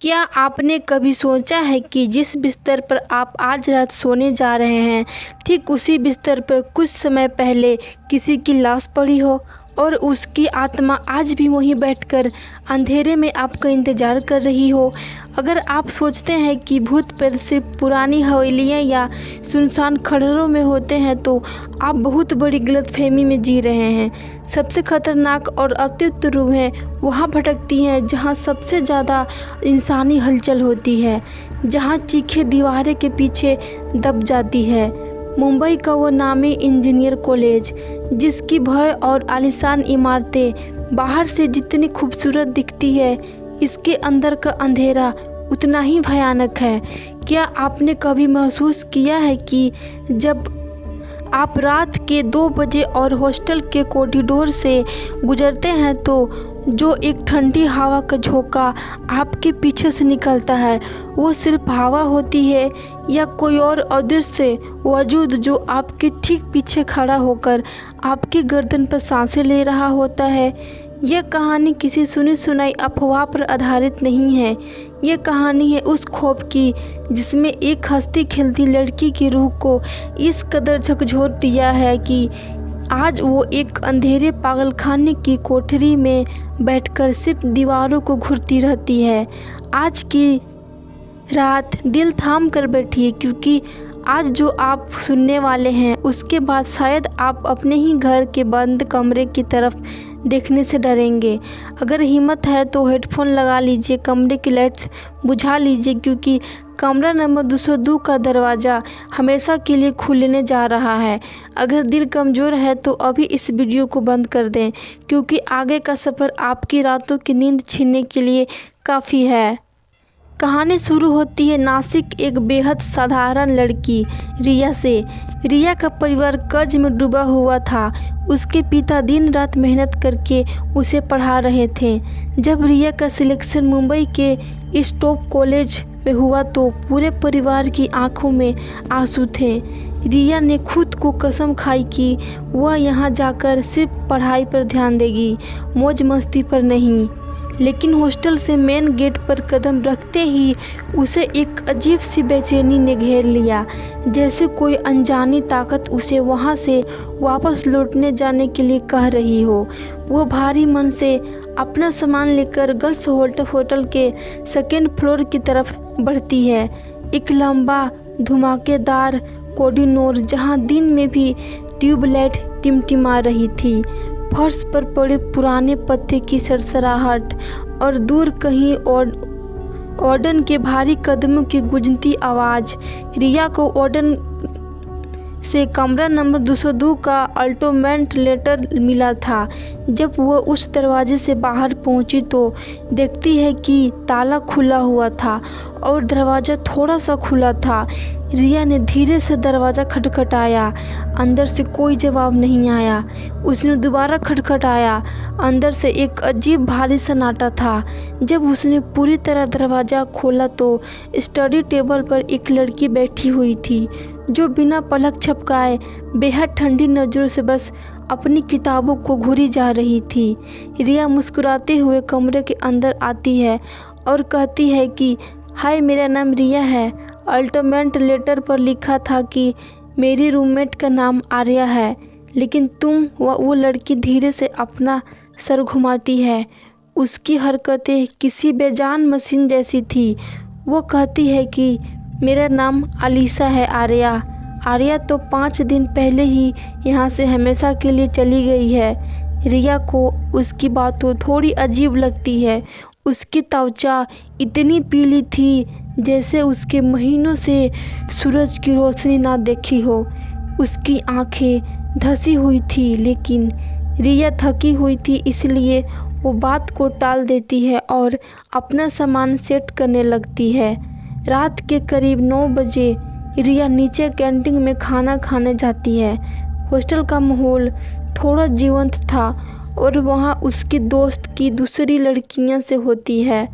क्या आपने कभी सोचा है कि जिस बिस्तर पर आप आज रात सोने जा रहे हैं, ठीक उसी बिस्तर पर कुछ समय पहले किसी की लाश पड़ी हो और उसकी आत्मा आज भी वहीं बैठकर अंधेरे में आपका इंतज़ार कर रही हो? अगर आप सोचते हैं कि भूत प्रेत सिर्फ पुरानी हवेलियाँ या सुनसान खंडहरों में होते हैं, तो आप बहुत बड़ी गलतफहमी में जी रहे हैं। सबसे खतरनाक और अतिरिक्त रूहें वहाँ भटकती हैं जहाँ सबसे ज़्यादा इंसानी हलचल होती है, जहाँ चीखें दीवारें के पीछे दब जाती है। मुंबई का वो नामी इंजीनियर कॉलेज, जिसकी भव्य और आलीशान इमारतें बाहर से जितनी खूबसूरत दिखती है, इसके अंदर का अंधेरा उतना ही भयानक है। क्या आपने कभी महसूस किया है कि जब आप रात के 2 बजे और हॉस्टल के कॉरिडोर से गुजरते हैं, तो जो एक ठंडी हवा का झोंका आपके पीछे से निकलता है, वो सिर्फ हवा होती है या कोई और अदृश्य वजूद जो आपके ठीक पीछे खड़ा होकर आपकी गर्दन पर सांसें ले रहा होता है? यह कहानी किसी सुनी सुनाई अफवाह पर आधारित नहीं है। यह कहानी है उस खौफ की जिसमें एक हंसती खेलती लड़की की रूह को इस कदर झकझोर दिया है कि आज वो एक अंधेरे पागलखाने की कोठरी में बैठकर सिर्फ दीवारों को घूरती रहती है। आज की रात दिल थाम कर बैठिए, क्योंकि आज जो आप सुनने वाले हैं उसके बाद शायद आप अपने ही घर के बंद कमरे की तरफ देखने से डरेंगे। अगर हिम्मत है तो हेडफोन लगा लीजिए, कमरे की लाइट्स बुझा लीजिए, क्योंकि कमरा नंबर 202 का दरवाज़ा हमेशा के लिए खुलने जा रहा है। अगर दिल कमज़ोर है तो अभी इस वीडियो को बंद कर दें, क्योंकि आगे का सफ़र आपकी रातों की नींद छीनने के लिए काफ़ी है। कहानी शुरू होती है नासिक एक बेहद साधारण लड़की रिया से। रिया का परिवार कर्ज में डूबा हुआ था। उसके पिता दिन रात मेहनत करके उसे पढ़ा रहे थे। जब रिया का सिलेक्शन मुंबई के इस टॉप कॉलेज में हुआ तो पूरे परिवार की आंखों में आंसू थे। रिया ने खुद को कसम खाई कि वह यहाँ जाकर सिर्फ पढ़ाई पर ध्यान देगी, मौज मस्ती पर नहीं। लेकिन हॉस्टल से मेन गेट पर कदम रखते ही उसे एक अजीब सी बेचैनी ने घेर लिया, जैसे कोई अनजानी ताकत उसे वहां से वापस लौटने जाने के लिए कह रही हो। वो भारी मन से अपना सामान लेकर गर्ल्स होटल के 2nd फ्लोर की तरफ बढ़ती है। एक लंबा धमाकेदार कॉरिडोर जहां दिन में भी ट्यूबलाइट टिमटिमा रही थी, फर्श पर पड़े पुराने पत्ते की सरसराहट और दूर कहीं वार्डन के भारी कदमों की गूंजती आवाज़। रिया को वार्डन से कमरा नंबर 202 का अलॉटमेंट लेटर मिला था। जब वह उस दरवाजे से बाहर पहुंची तो देखती है कि ताला खुला हुआ था और दरवाज़ा थोड़ा सा खुला था। रिया ने धीरे से दरवाज़ा खटखटाया। अंदर से कोई जवाब नहीं आया। उसने दोबारा खटखटाया। अंदर से एक अजीब भारी सन्नाटा था। जब उसने पूरी तरह दरवाज़ा खोला तो स्टडी टेबल पर एक लड़की बैठी हुई थी, जो बिना पलक झपकाए बेहद ठंडी नज़रों से बस अपनी किताबों को घूरी जा रही थी। रिया मुस्कुराते हुए कमरे के अंदर आती है और कहती है कि हाय, मेरा नाम रिया है। अलॉटमेंट लेटर पर लिखा था कि मेरी रूममेट का नाम आर्या है, लेकिन तुम? वो लड़की धीरे से अपना सर घुमाती है। उसकी हरकतें किसी बेजान मशीन जैसी थी। वो कहती है कि मेरा नाम अलीसा है। आर्या तो 5 दिन पहले ही यहाँ से हमेशा के लिए चली गई है। रिया को उसकी बातों थोड़ी अजीब लगती है। उसकी त्वचा इतनी पीली थी जैसे उसके महीनों से सूरज की रोशनी ना देखी हो। उसकी आंखें धसी हुई थी, लेकिन रिया थकी हुई थी, इसलिए वो बात को टाल देती है और अपना सामान सेट करने लगती है। रात के करीब 9 बजे रिया नीचे कैंटीन में खाना खाने जाती है। हॉस्टल का माहौल थोड़ा जीवंत था और वहाँ उसकी दोस्त की दूसरी लड़कियाँ से होती है।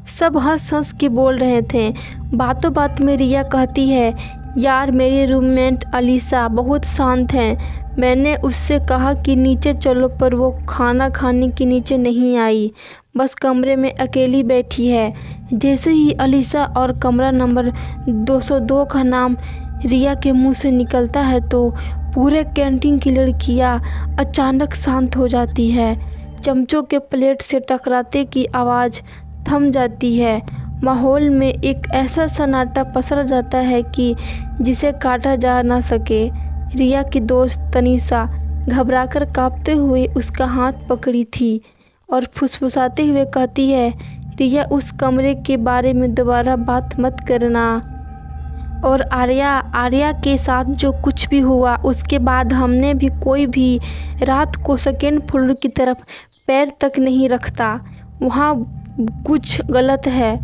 सब हंस हंस के बोल रहे थे। बातों बात में रिया कहती है, यार मेरी रूममेट अलीसा बहुत शांत है। मैंने उससे कहा कि नीचे चलो, पर वो खाना खाने के नीचे नहीं आई, बस कमरे में अकेली बैठी है। जैसे ही अलीसा और कमरा नंबर 202 का नाम रिया के मुंह से निकलता है तो पूरे कैंटीन की लड़कियां अचानक शांत हो जाती है। चमचों के प्लेट से टकराते की आवाज़ थम जाती है। माहौल में एक ऐसा सन्नाटा पसर जाता है कि जिसे काटा जा ना सके। रिया की दोस्त तनीषा घबराकर कांपते हुए उसका हाथ पकड़ी थी और फुसफुसाते हुए कहती है, रिया उस कमरे के बारे में दोबारा बात मत करना। और आर्या के साथ जो कुछ भी हुआ उसके बाद हमने भी कोई भी रात को सेकेंड फ्लोर की तरफ पैर तक नहीं रखता। वहाँ कुछ गलत है।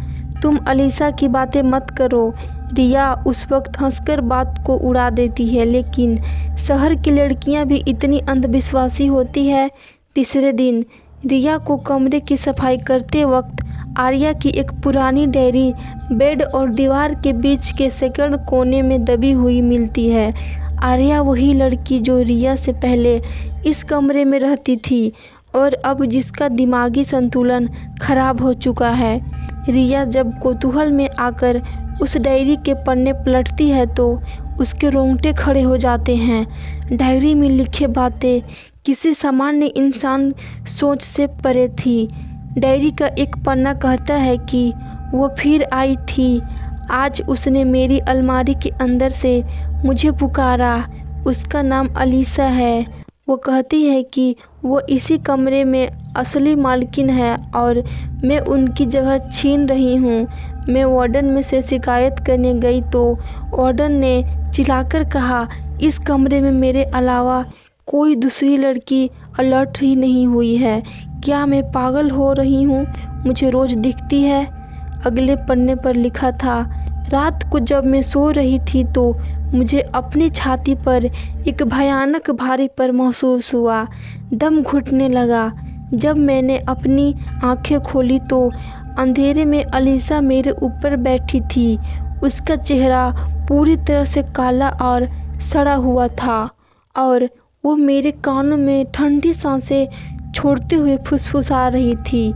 तुम अलीसा की बातें मत करो। रिया उस वक्त हंसकर बात को उड़ा देती है, लेकिन शहर की लड़कियां भी इतनी अंधविश्वासी होती है। तीसरे दिन रिया को कमरे की सफाई करते वक्त आर्या की एक पुरानी डायरी बेड और दीवार के बीच के सेकंड कोने में दबी हुई मिलती है। आर्या वही लड़की जो रिया से पहले इस कमरे में रहती थी और अब जिसका दिमागी संतुलन खराब हो चुका है। रिया जब कौतूहल में आकर उस डायरी के पन्ने पलटती है तो उसके रोंगटे खड़े हो जाते हैं। डायरी में लिखे बातें किसी सामान्य इंसान सोच से परे थी। डायरी का एक पन्ना कहता है कि वो फिर आई थी। आज उसने मेरी अलमारी के अंदर से मुझे पुकारा। उसका नाम अलीसा है। वो कहती है कि वो इसी कमरे में असली मालकिन है और मैं उनकी जगह छीन रही हूँ। मैं वार्डन में से शिकायत करने गई तो वार्डन ने चिल्लाकर कहा, इस कमरे में मेरे अलावा कोई दूसरी लड़की अलर्ट ही नहीं हुई है। क्या मैं पागल हो रही हूँ? मुझे रोज़ दिखती है। अगले पन्ने पर लिखा था, रात को जब मैं सो रही थी तो मुझे अपनी छाती पर एक भयानक भारीपन महसूस हुआ। दम घुटने लगा। जब मैंने अपनी आंखें खोली तो अंधेरे में अलीसा मेरे ऊपर बैठी थी। उसका चेहरा पूरी तरह से काला और सड़ा हुआ था और वो मेरे कानों में ठंडी सांसें छोड़ते हुए फुसफुसा रही थी,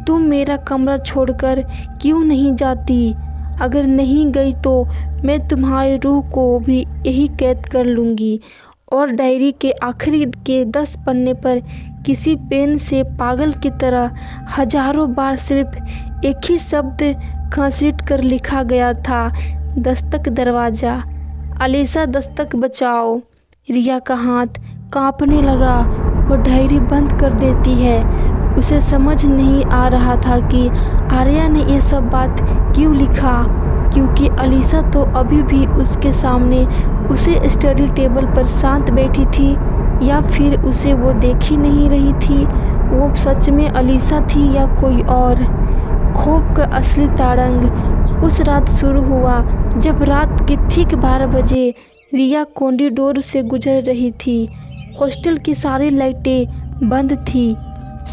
तुम मेरा कमरा छोड़कर क्यों नहीं जाती? अगर नहीं गई तो मैं तुम्हारी रूह को भी यही कैद कर लूँगी। और डायरी के आखिरी के 10 पन्ने पर किसी पेन से पागल की तरह हजारों बार सिर्फ एक ही शब्द घसीट कर लिखा गया था, दस्तक दरवाज़ा। अलीसा दस्तक बचाओ। रिया का हाथ कांपने लगा। वो डायरी बंद कर देती है। उसे समझ नहीं आ रहा था कि आर्या ने ये सब बात क्यों लिखा, क्योंकि अलीसा तो अभी भी उसके सामने उसे स्टडी टेबल पर शांत बैठी थी, या फिर उसे वो देख ही नहीं रही थी। वो सच में अलीसा थी या कोई और? खौफ का असली तारंग उस रात शुरू हुआ जब रात के ठीक 12 बजे रिया कॉरिडोर से गुजर रही थी। हॉस्टल की सारी लाइटें बंद थी,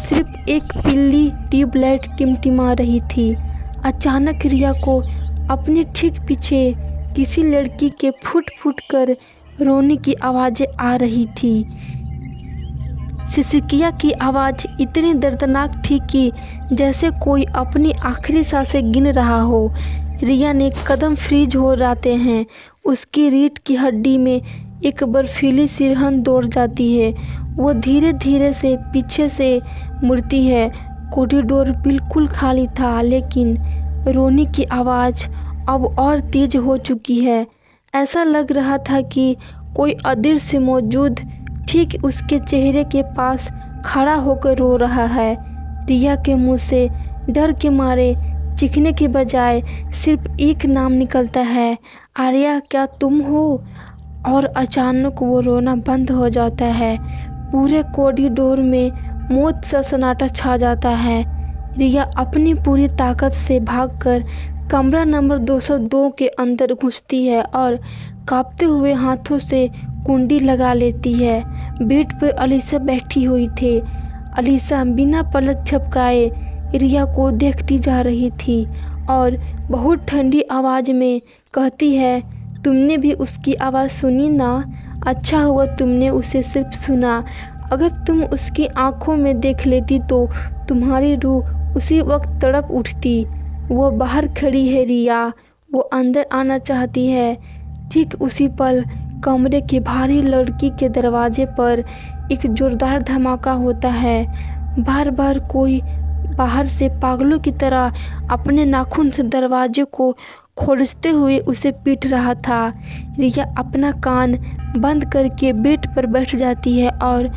सिर्फ एक पीली ट्यूबलाइट टिमटिमा रही थी। अचानक रिया को अपने ठीक पीछे किसी लड़की के फुट फुट कर रोने की आवाज़ें आ रही थी। सिसकिया की आवाज़ इतनी दर्दनाक थी कि जैसे कोई अपनी आखिरी सांसें गिन रहा हो। रिया ने कदम फ्रीज हो जाते हैं। उसकी रीढ़ की हड्डी में एक बर्फीली सिरहन दौड़ जाती है। वो धीरे धीरे से पीछे से मुड़ती है। कॉरिडोर बिल्कुल खाली था, लेकिन रोने की आवाज़ अब और तेज हो चुकी है। ऐसा लग रहा था कि कोई अदृश्य मौजूद ठीक उसके चेहरे के पास खड़ा होकर रो रहा है। रिया के मुंह से डर के मारे चीखने के बजाय सिर्फ एक नाम निकलता है, आर्या क्या तुम हो? और अचानक वो रोना बंद हो जाता है। पूरे कॉरिडोर में मौत सा सन्नाटा छा जाता है। रिया अपनी पूरी ताकत से भागकर कमरा नंबर 202 के अंदर घुसती है और कांपते हुए हाथों से कुंडी लगा लेती है। बेड पर अलीसा बैठी हुई थी। अलीसा बिना पलक झपकाए रिया को देखती जा रही थी और बहुत ठंडी आवाज़ में कहती है, तुमने भी उसकी आवाज़ सुनी ना? अच्छा हुआ तुमने उसे सिर्फ सुना। अगर तुम उसकी आंखों में देख लेती तो तुम्हारी रूह उसी वक्त तड़प उठती। वो बाहर खड़ी है रिया, वो अंदर आना चाहती है। ठीक उसी पल कमरे के भारी लड़की के दरवाजे पर एक जोरदार धमाका होता है। बार बार कोई बाहर से पागलों की तरह अपने नाखून से दरवाजे को खोलते हुए उसे पीट रहा था। रिया अपना कान बंद करके बेड पर बैठ जाती है और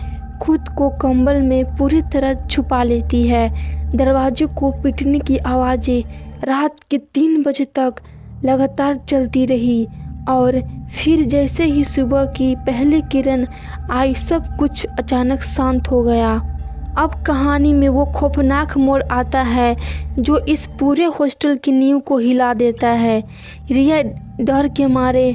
खुद को कंबल में पूरी तरह छुपा लेती है। दरवाजे को पीटने की आवाज़ें रात के 3 बजे तक लगातार चलती रही और फिर जैसे ही सुबह की पहली किरण आई सब कुछ अचानक शांत हो गया। अब कहानी में वो खौफनाक मोड़ आता है जो इस पूरे हॉस्टल की नींव को हिला देता है। रिया डर के मारे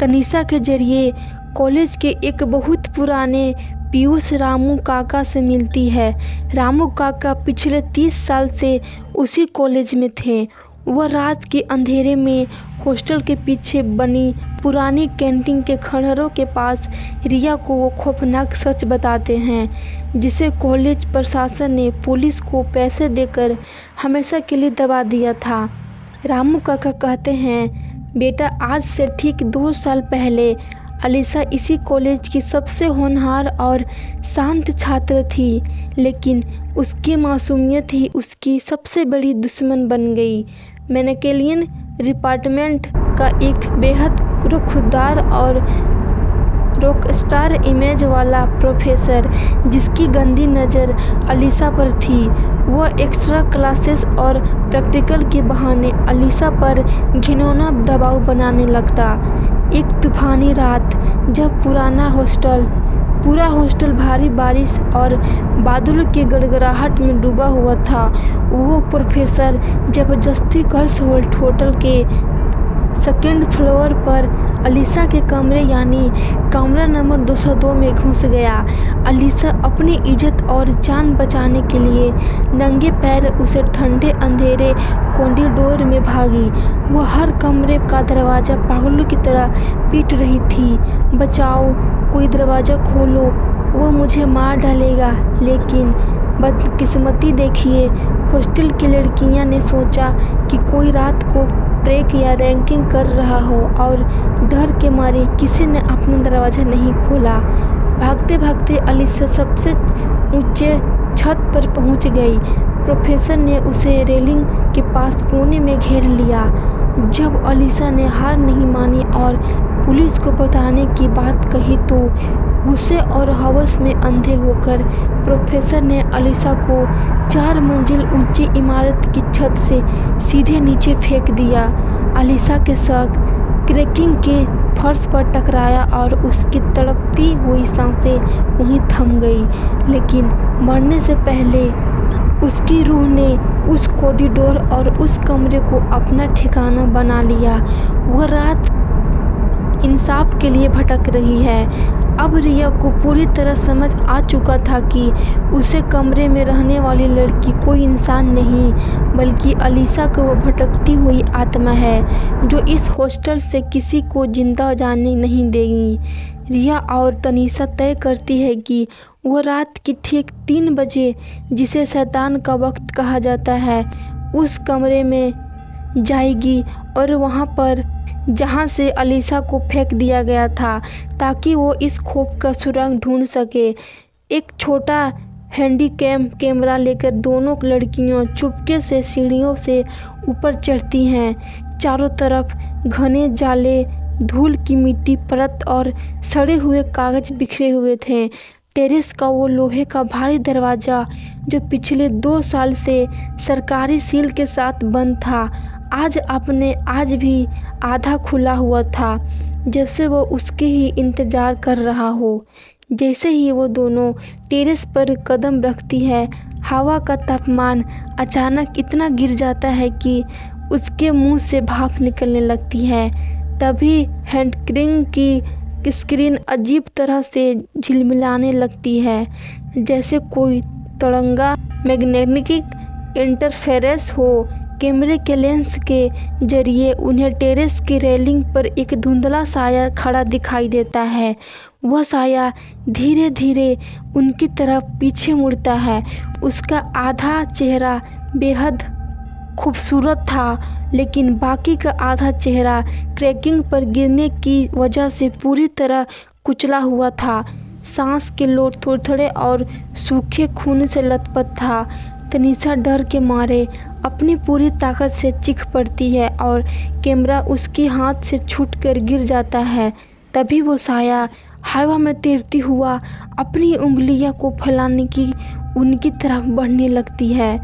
तनीषा के जरिए कॉलेज के एक बहुत पुराने पीयूष रामू काका से मिलती है। रामू काका पिछले 30 साल से उसी कॉलेज में थे। वह रात के अंधेरे में हॉस्टल के पीछे बनी पुरानी कैंटीन के खंडहरों के पास रिया को वो खौफनाक सच बताते हैं जिसे कॉलेज प्रशासन ने पुलिस को पैसे देकर हमेशा के लिए दबा दिया था। रामू काका कहते हैं, बेटा आज से ठीक 2 साल पहले अलीसा इसी कॉलेज की सबसे होनहार और शांत छात्र थी, लेकिन उसकी मासूमियत ही उसकी सबसे बड़ी दुश्मन बन गई। मैकेनिकल डिपार्टमेंट का एक बेहद खुददार और रॉकस्टार इमेज वाला प्रोफेसर जिसकी गंदी नज़र अलीसा पर थी, वह एक्स्ट्रा क्लासेस और प्रैक्टिकल के बहाने अलीसा पर घिनौना दबाव बनाने लगता। एक तूफानी रात जब पूरा हॉस्टल भारी बारिश और बादलों की गड़गड़ाहट में डूबा हुआ था, वो प्रोफेसर जबरदस्ती गर्ल्स होटल के 2nd फ्लोर पर अलीसा के कमरे यानी कमरा नंबर 202 में घुस गया। अलीसा अपनी इज्जत और जान बचाने के लिए नंगे पैर उसे ठंडे अंधेरे कॉरिडोर में भागी। वो हर कमरे का दरवाज़ा पागलों की तरह पीट रही थी, बचाओ, कोई दरवाज़ा खोलो, वो मुझे मार डालेगा। लेकिन बदकिस्मती देखिए, हॉस्टल की लड़कियां ने सोचा कि कोई रात को ब्रेक या रैगिंग कर रहा हो और डर के मारे किसी ने अपना दरवाज़ा नहीं खोला। भागते भागते अलीसा सबसे ऊंचे छत पर पहुंच गई। प्रोफेसर ने उसे रेलिंग के पास कोने में घेर लिया। जब अलीसा ने हार नहीं मानी और पुलिस को बताने की बात कही तो गुस्से और हवस में अंधे होकर प्रोफेसर ने अलीसा को 4 मंजिल ऊंची इमारत की छत से सीधे नीचे फेंक दिया। अलीसा के शक क्रैकिंग के फर्श पर टकराया और उसकी तड़पती हुई सांसें वहीं थम गई। लेकिन मरने से पहले उसकी रूह ने उस कॉरिडोर और उस कमरे को अपना ठिकाना बना लिया। वह रात इंसाफ के लिए भटक रही है। अब रिया को पूरी तरह समझ आ चुका था कि उसे कमरे में रहने वाली लड़की कोई इंसान नहीं बल्कि अलीसा को वो भटकती हुई आत्मा है जो इस हॉस्टल से किसी को जिंदा जाने नहीं देगी। रिया और तनीषा तय करती है कि वो रात की ठीक 3 बजे, जिसे शैतान का वक्त कहा जाता है, उस कमरे में जाएगी और वहाँ पर जहाँ से अलीसा को फेंक दिया गया था ताकि वो इस खौफ का सुराग ढूंढ सके। एक छोटा हैंडीकैम कैमरा लेकर दोनों लड़कियां चुपके से सीढ़ियों से ऊपर चढ़ती हैं। चारों तरफ घने जाले, धूल की मिट्टी परत और सड़े हुए कागज बिखरे हुए थे। टेरेस का वो लोहे का भारी दरवाज़ा जो पिछले 2 साल से सरकारी सील के साथ बंद था, आज भी आधा खुला हुआ था, जैसे वो उसके ही इंतज़ार कर रहा हो। जैसे ही वो दोनों टेरेस पर कदम रखती है, हवा का तापमान अचानक इतना गिर जाता है कि उसके मुंह से भाप निकलने लगती है। तभी हैंडक्रिंग की स्क्रीन अजीब तरह से झिलमिलाने लगती है, जैसे कोई तरंगा मैग्नेटिक इंटरफेरेंस हो। कैमरे के लेंस के जरिए उन्हें टेरेस की रेलिंग पर एक धुंधला साया खड़ा दिखाई देता है। वह साया धीरे धीरे उनकी तरफ पीछे मुड़ता है। उसका आधा चेहरा बेहद खूबसूरत था, लेकिन बाकी का आधा चेहरा क्रैकिंग पर गिरने की वजह से पूरी तरह कुचला हुआ था। सांस के लोट थोड़े-थोड़े और सूखे खून से लथपथ था। तनीषा डर के मारे अपनी पूरी ताकत से चीख पड़ती है और कैमरा उसके हाथ से छूटकर गिर जाता है। तभी वो साया हवा में तैरती हुआ अपनी उंगलियों को फैलाने की उनकी तरफ बढ़ने लगती है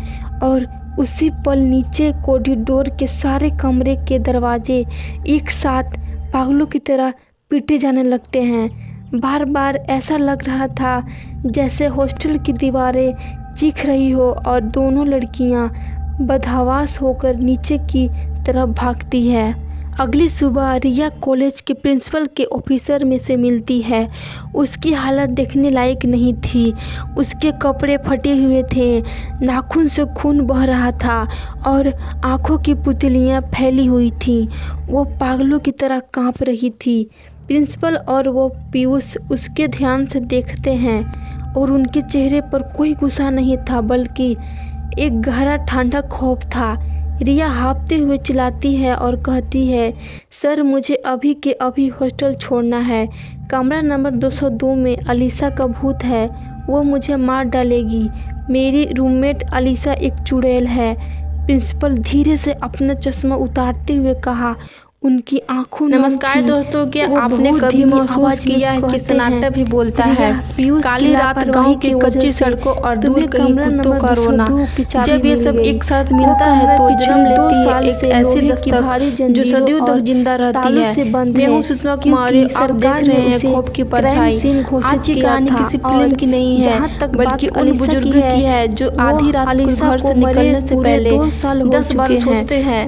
और उसी पल नीचे कॉरिडोर के सारे कमरे के दरवाजे एक साथ पागलों की तरह पीटे जाने लगते हैं। बार बार ऐसा लग रहा था जैसे हॉस्टल की दीवारें चीख रही हो और दोनों लड़कियां बदहवास होकर नीचे की तरफ भागती है। अगली सुबह रिया कॉलेज के प्रिंसिपल के ऑफिसर में से मिलती है। उसकी हालत देखने लायक नहीं थी। उसके कपड़े फटे हुए थे, नाखून से खून बह रहा था और आंखों की पुतलियां फैली हुई थीं। वो पागलों की तरह कांप रही थी। प्रिंसिपल और वो पीयूष उसके ध्यान से देखते हैं और उनके चेहरे पर कोई गुस्सा नहीं था, बल्कि एक गहरा ठंडा खौफ था। रिया हाँफते हुए चिल्लाती है और कहती है, सर मुझे अभी के अभी हॉस्टल छोड़ना है। कमरा नंबर 202 में अलीसा का भूत है, वो मुझे मार डालेगी। मेरी रूममेट अलीसा एक चुड़ैल है। प्रिंसिपल धीरे से अपना चश्मा उतारते हुए कहा, उनकी आंखों में नमस्कार दोस्तों, क्या आपने कभी महसूस किया है कि सन्नाटा भी बोलता है? काली रात, गांव की कच्ची सड़कों और दूर कहीं कुत्तों का रोना, जब ये सब एक साथ मिलता है तो जन्म लेती है एक ऐसी दस्तक जो सदियों तक जिंदा रहती है। मैं हूँ सुषमा कुमारी, आप देख रहे हैं खौफ की परछाई। आज की कहानी किसी फिल्म की नहीं है, बल्कि उन बुजुर्गों की है जो आधी रात को घर से निकलने से पहले 10 बार सोचते हैं।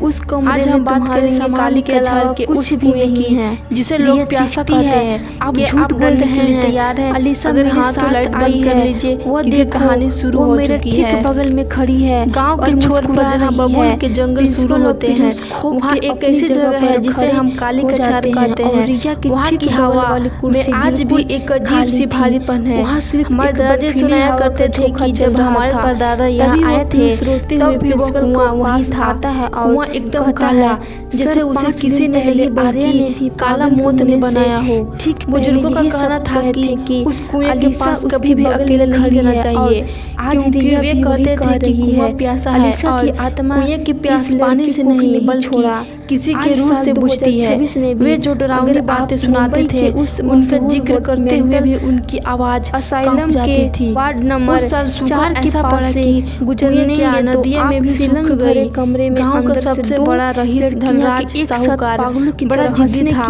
आज हम बात करेंगे काली के के कुछ भी नहीं है जिसे लोग प्यासा कहते हैं। आप झूठ बोल रहे हैं, तैयार हैं? अलीसा अगर हाँ तो लाइट बंद कर लीजिए, वो देखो कहानी शुरू हो चुकी है। बगल में खड़ी है, गांव के छोर पर जहाँ बबूल के जंगल शुरू होते हैं, वहाँ एक ऐसी जगह है जिसे हम काली कछार कहते हैं। वहाँ की हवा में आज भी एक अजीब सी भारीपन है। हमारे दादाजी सुनाया करते थे कि जब हमारे परदादा यहाँ आए थे तब भी वो कुआं वहीं था। कुआं एकदम काला, जैसे उसे किसी ने नहीं बल्कि काला मौत ने बनाया हो। ठीक बुजुर्गों का कहना था कि उस कुएं के पास कभी भी अकेले नहीं जाना चाहिए, क्योंकि वे कहते थे कि कुआं प्यासा है और कुएं की प्यास पानी से नहीं बल्कि किसी के रूह से बुझती है। वे जो डरावनी बातें सुनाते थे उनका जिक्र करते हुए भी उनकी आवाज कांप जाती थी। वार्ड नंबर 4 ऐसा पड़ा कि गुजरने के नदिया में भी सूख गई। गांव का सबसे बड़ा रईस धनराज साहूकार बड़ा जिद्दी था।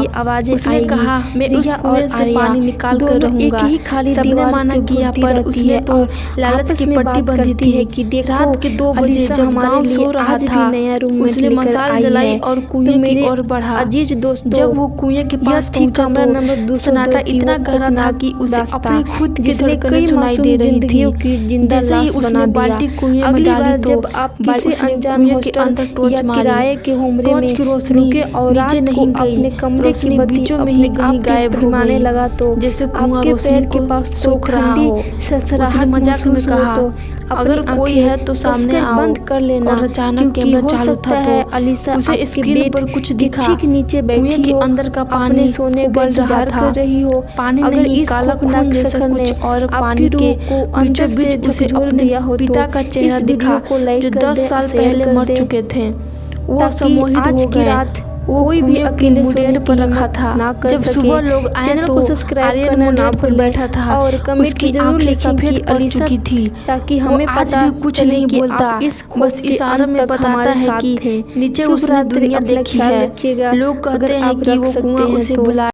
उसने कहा, मैं उस कुएं से पानी निकाल कर रहूंगा। सबने माना किया, पर उसने तो लालच की पट्टी बंधी थी। रात के 2 बजे जब गांव सो रहा था, उसने मशाल जलाई और कुएं की ओर बढ़ा। अजीज दोस्तों, जब वो कुएं के पास पहुंचा तो सन्नाटा इतना गहरा था कि उसे अपनी खुद की धड़कनें सुनाई दे रही थी। जैसे ही उसने बाल्टी कुएं में डाली तो बाल्टी अनजान के अंदर टॉर्च मारी। टॉर्च की रोशनी नीचे नहीं गई, रोशनी बीचों में ही कहीं गायब हो गई, लगा तो जैसे कुआं रोशनी के पास सोख रहा हो। उसने मजाक में कहा, अगर कोई है तो सामने आओ। बंद कर लेना, और अचानक कैमरा चालू था तो अलीसा उसे स्क्रीन पर कुछ दिखा। ठीक नीचे बैठी के अंदर का पानी सोने उबल रहा था। पानी नहीं, काला खून जैसा कुछ, और पानी के बीचों बीच उसे अपने पिता का चेहरा दिखा जो 10 साल पहले मर चुके थे। वो सम्मोहित हो गए। वो कोई भी अकेले मुडेर पर रखा था। जब सुबह लोग आए तो आर्यन मुडेर पर बैठा था और उसकी आंखें सफेद पड़ चुकी थी। ताकि हमें पता भी कुछ नहीं बोलता, बस इशारे में बताता है कि नीचे उसने दुनिया देखी है। लोग कहते हैं कि वो कुआं उसे बुला